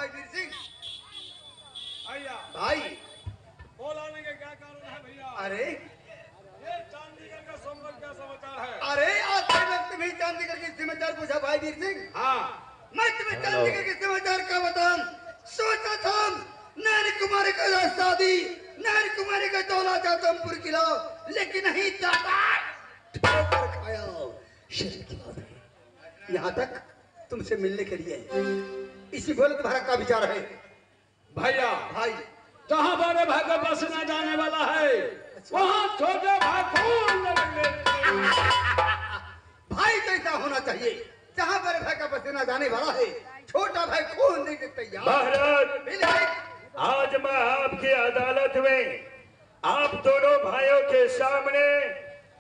भाई वीर सिंह। भैया भाई फूल आने का क्या कारण है भैया? अरे ये चांदीगढ़ का सोमवार क्या समाचार है? अरे आज के वक्त में चांदीगढ़ के समाचार पूछा भाई वीर सिंह। हाँ मैं तुम्हें चांदीगढ़ के समाचार का बताऊं। सोचा था नैन कुमारी का शादी, नैन कुमारी का दौला जातमपुर किला, लेकिन नहीं दादा ठोकर खाया। शर्म की बात है। यहाँ तक तुमसे मिलने के लिए इसी बोले तुम्हारा क्या विचार है? भैया भाई जहाँ बड़े भाई का बस न जाने वाला है वहाँ छोटे भाई खून लगेंगे। भाई तो ऐसा होना चाहिए, जहाँ बड़े भाई का पसीना जाने वाला है छोटा भाई खून देने तैयार। महाराज आज मैं आपकी अदालत में आप दोनों भाइयों के सामने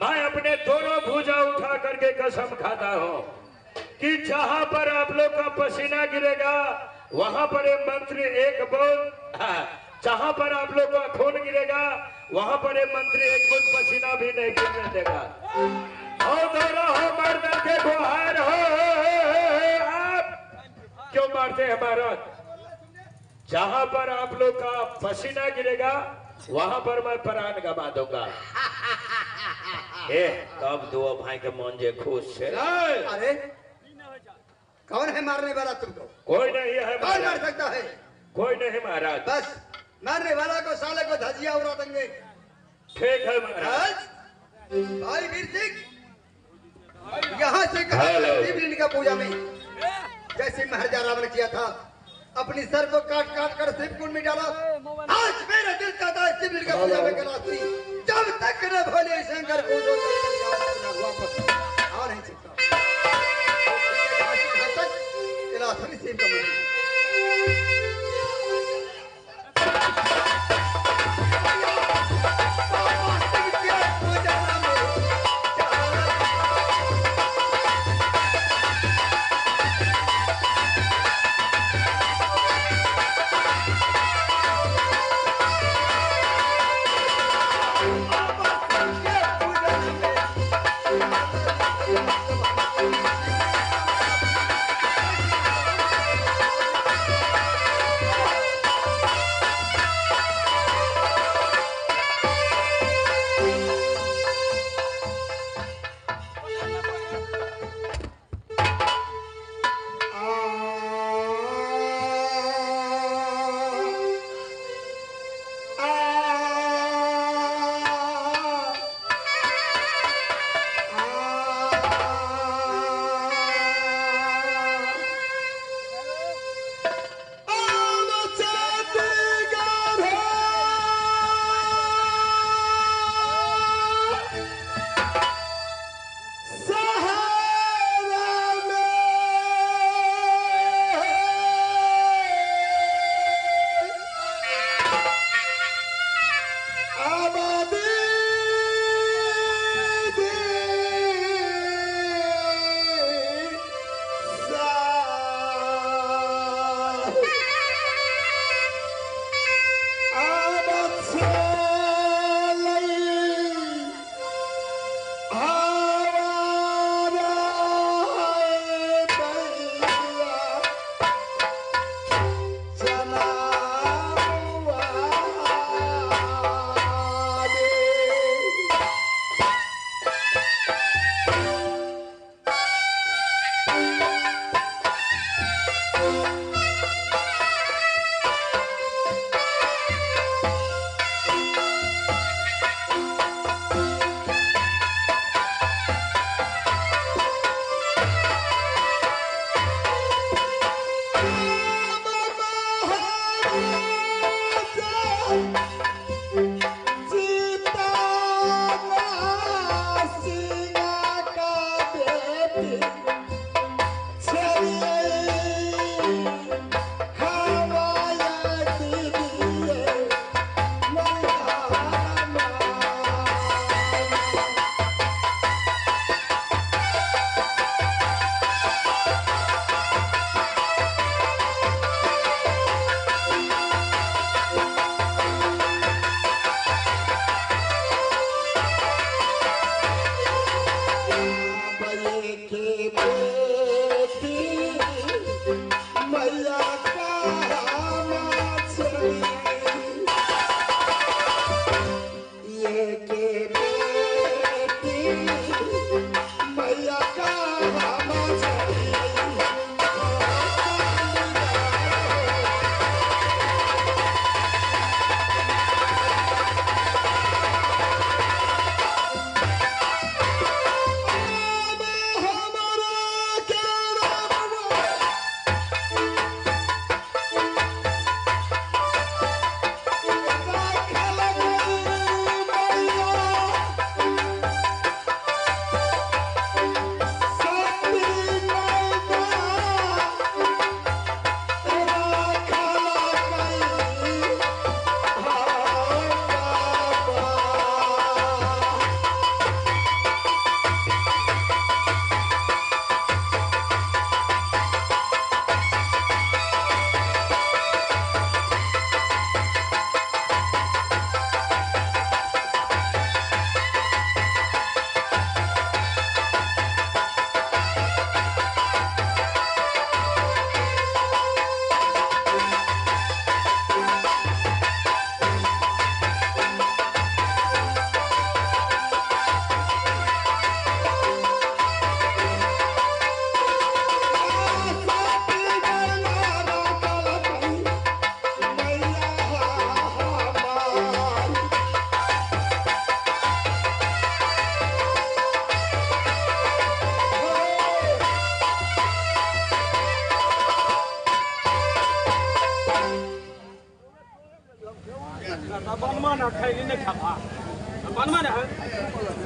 मैं अपने दोनों भुजा उठा करके कसम खाता हूँ कि जहाँ पर आप लोग का पसीना गिरेगा वहाँ पर ये मंत्री एक बूंद, जहाँ पर आप लोग का खून गिरेगा वहाँ पर ये मंत्री एक बूंद पसीना भी नहीं गिरने देगा। और दोनों हो मर्द के गुहार हो, आप क्यों मारते हैं महाराज? जहाँ पर आप लोग का पसीना गिरेगा वहाँ पर मैं प्राण गवा दूंगा। कब दो भाई के मन जे खुश है। अरे कौन है मारने वाला तुमको? कोई नहीं है कौन मार महाराज, सकता है? कोई नहीं महाराज। बस मारने वाला को साले को धजिया उड़ा देंगे। ठीक है महाराज। भाई वीर सिंह यहाँ से शिवलिंग का पूजा में जैसे महाराजा रावण किया था अपनी सर को काट काट कर शिव कुंड में डाला। आज मेरा दिल चाहता है शिवलिंग का पूजा में कलासी जब तक न भोले शंकर को वापस आ नहीं सकता। कलासी शिव का मंदिर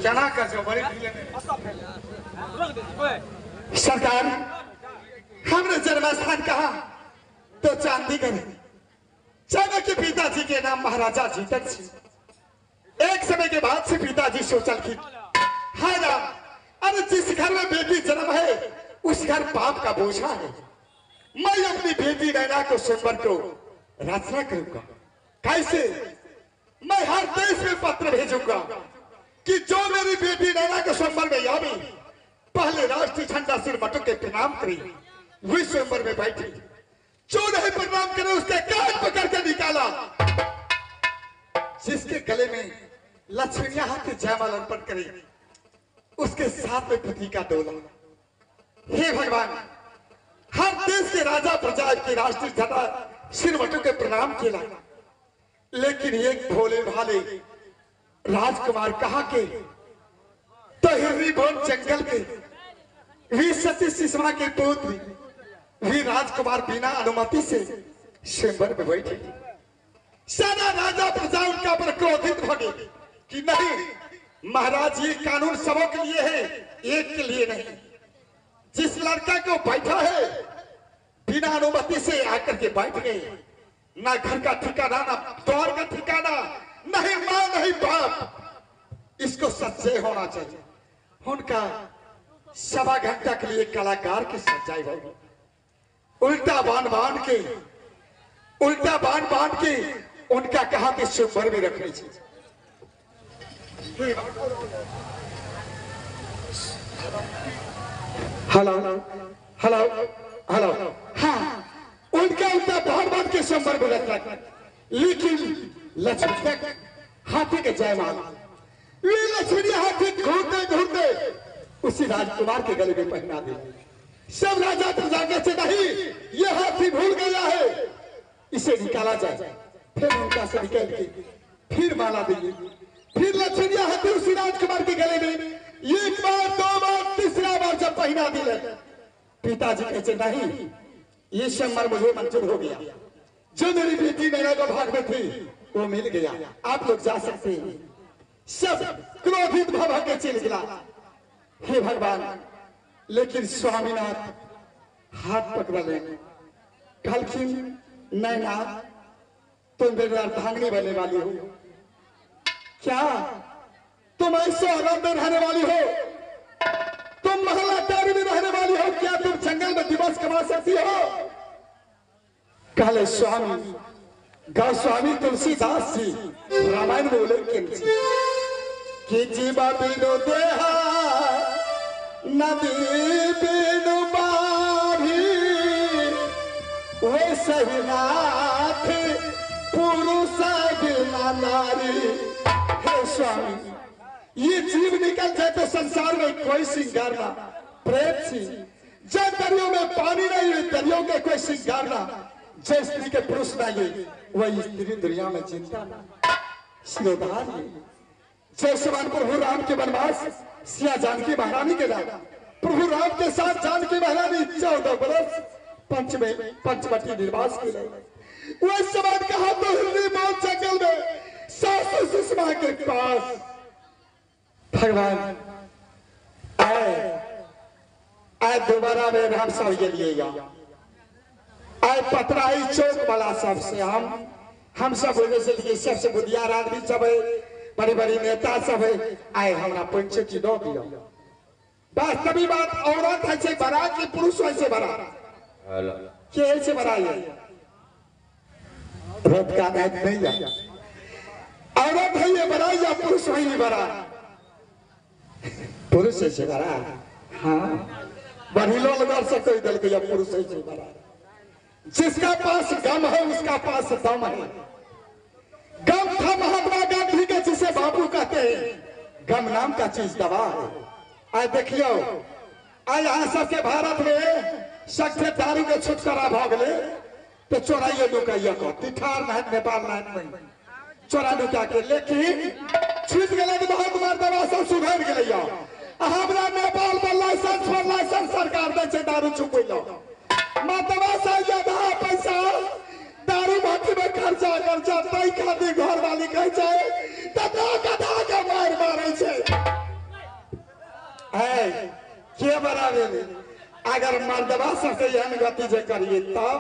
चना कर जो बड़ी सरकार हमने जन्मस्थान कहा तो चांदीगढ़। चाणक्य के पिताजी के नाम महाराजा जीतन सिंह। एक समय के बाद से पिताजी सोचल की हाय राम, अरे जिस घर में बेटी जन्म है उस घर पाप का बोझा है। मैं अपनी बेटी नैना को स्वयंवर को रचना करूंगा। कैसे? मैं हर देश में पत्र भेजूंगा कि जो मेरी बेटी नैना को स्वयंवर में आवे पहले राष्ट्रीय झंडा सिर मटो के प्रणाम करे, विश्व स्वयंवर में बैठे। जो नहीं प्रणाम करे उसके कान पकड़ के निकाला। जिसके गले में लक्ष्मी हाथ जयमाल अर्पण करे उसके साथ में पति का डोला। हे भगवान, हर देश के राजा प्रजा के राष्ट्रीय झंडा सिर मटो के प्रणाम किया, लेकिन एक भोले भाले राजकुमार कहा के तो हिरनी बोल जंगल के वीर सती सिस्मा के पुत्र वीर राजकुमार बिना अनुमति से स्वयंवर में बैठे। सारा राजा प्रजा उनका पर क्रोधित हो गए कि नहीं महाराज, ये कानून सबों के लिए है, एक के लिए नहीं। जिस लड़का को बैठा है बिना अनुमति से आकर के बैठ गए, ना घर का ठिकाना, ना द्वार का ठिकाना, नहीं मां नहीं बाप। इसको सच्चे होना चाहिए। उनका सवा घंटा के लिए कलाकार की सच्चाई होगी। उल्टा बांध के उनका कहा कि स्वयंवर में रखनी चाहिए। हेलो हेलो हेलो, हाँ उनका उल्टा बांध के स्वयंवर में रखना। लेकिन लक्ष्मी हाथी के जयमाल लक्ष्मी हाथी घूरते उसी राजकुमार के गले में पहना दे। सब राजा प्रजा से नहीं, ये हाथी भूल गया है, इसे निकाला जाए। फिर उनका से निकल के फिर माला देंगे। फिर लक्ष्मी हाथी उसी राजकुमार के गले में एक बार, दो बार, तीसरा बार जब पहना दिले, पिताजी कहते नहीं, ये स्वयंवर मुझे मंजूर हो गया। जो मेरी बेटी नैना का भाग में थी वो मिल गया, आप लोग जा सकते हैं। सब क्रोधित भव के चल गया। हे भगवान, लेकिन स्वामीनाथ हाथ पकड़ ले, कलखिन नैना तुम मेरा अर्धांगिनी बनने वाली हो क्या? तुम ऐसे आराम में रहने वाली हो? तुम महल अटारी में रहने वाली हो क्या? तुम जंगल में दिवस कमा सकती हो? कहले स्वामी, गोस्वामी तुलसीदास जी रामायण में उल्लेख कि जीवा बिनु देहा नदी बिनु बारी, वे सही नाथ पुरुष बिना नारी। हे स्वामी, ये जीव निकल जाए तो संसार में कोई श्रृंगार ना, प्रेत सी जब दरियों में पानी नहीं है, दरियों के कोई श्रृंगार ना, जय स्त्री के पुरुष नहीं, वही स्त्री दुनिया में चिंता ना। शिरोधार जय समान प्रभु राम के वनवास, सिया जानकी महारानी के नाम। प्रभु राम के साथ जानकी महारानी 14 बरस पंचवटी निर्वास के लिए। वह समान कहा तो हिरनी बोल जंगल में सासू सुषमा के पास। भगवान आए दोबारा में हम सब ये लिए आए पतराई चौक वाला सबसे हम सब जैसे सबसे बुद्धियार आदमी सब है, बड़ी बड़ी नेता सब है, आए हमारा पंचायती दो दिया। वास्तविक बात औरत ऐसे बड़ा कि पुरुष ऐसे बड़ा? कैसे बड़ा है? रथ का नायक नहीं है, औरत है ये बड़ा या पुरुष है ये बड़ा? पुरुष ऐसे बड़ा। हाँ, बहिलो लगा सकते दल के या पुरुष ऐसे बड़ा। जिसका पास गम है उसका पास दम है। गम था महात्मा गांधी के, जिसे बाबू कहते हैं। गम नाम का चीज दवा है। आज देखियो, आज यहाँ सबके भारत में सख्ते दारू के छुटकारा भाग ले तो चोराइए लुकाइए को तिठार नाथ नेपाल नाथ में चोरा लुका के, लेकिन छूट गए तो बहुत मार दवा सब सुधर गए। हमरा नेपाल में लाइसेंस सरकार दे छे दारू छुपे लो मतवा से ज्यादा पैसा दारू भाटी में खर्चा तई खातिर घर वाली रे अगर मर्दबा से एहन गति जे करिए तब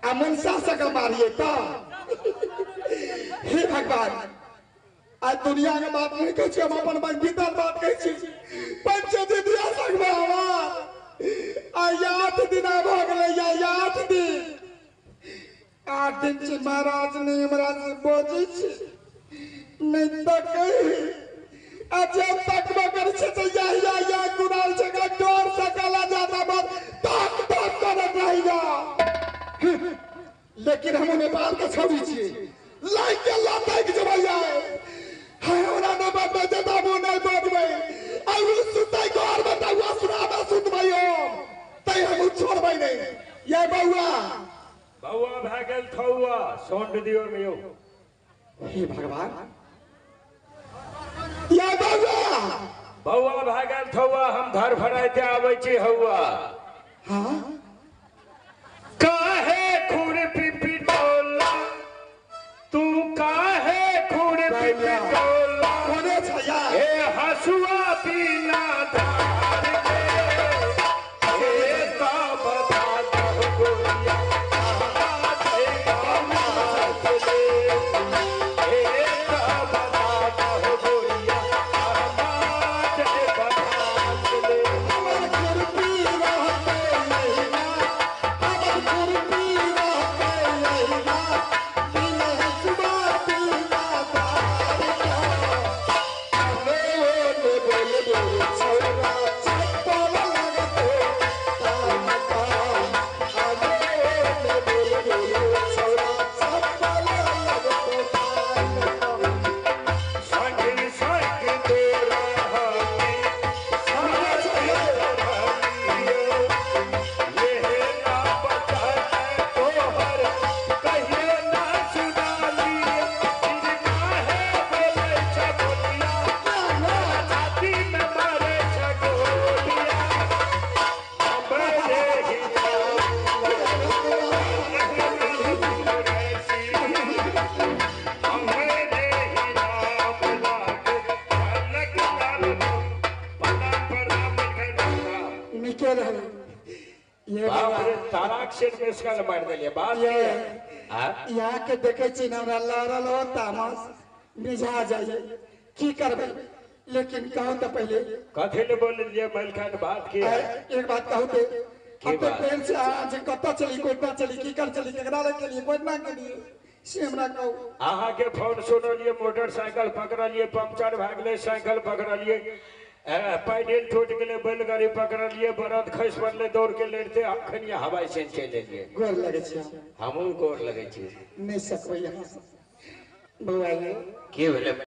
आ मनसा से के मारिए तब हे भगवान आज दुनिया के बात नहीं कहै छी हम अपन भीतर बात कहै छी पंचायत दिया सकबा आय 8 दिन भ गेलै या 8 दिन 8 दिन से महाराज ने हमरा से बोझै छी नहीं तो कही जब तक मगर से या कुरान जगह डोर सकला जाता बस तक करत रहेगा लेकिन हम नेपाल के छोड़ी छी लाइक के लाता के जबैया है हमरा ने बात में देता वो नहीं बजबै आई सुतै घर बताऊ सुनाबा सुतबै हो तै हम छोड़बै नहीं ये बउआ भए गेल थौआ सोंड दियो मियो हे भगवान या बउआ भए गेल थौआ हम धर भराइते आबै छी हौआ हां काहे खुरपी पिटोला तू काहे खुरपी पिटोला कोने छया ए हसुआ बिना धार के ए ता बता दो गोरिया मार दिलिए बात यहाँ के देखे छी हमरा लड़ल हो तामस मिझा जाए की करबे लेकिन कहो तो पहले कथी ले बोल लिए मलखान बात की है एक बात कहू ते अब ट्रेन से आज कत्ता चली कोटा चली की कर चली केकरा ले के लिए कोटना के लिए से हमरा कहू आहा के फोन सुनलिए मोटरसाइकिल पकड़लिए पंक्चर भ गेलै साइकिल पकड़लिए पैडल टूट गेलै बैलगाड़ी पकड़लिए बरद खस पड़ले दौड़ के लड़ते अखन ये हवाई से चल गेलिए गोर लगे छी हमहू गोर लगे छी नहीं सकबै यहाँ बउआ की भेलै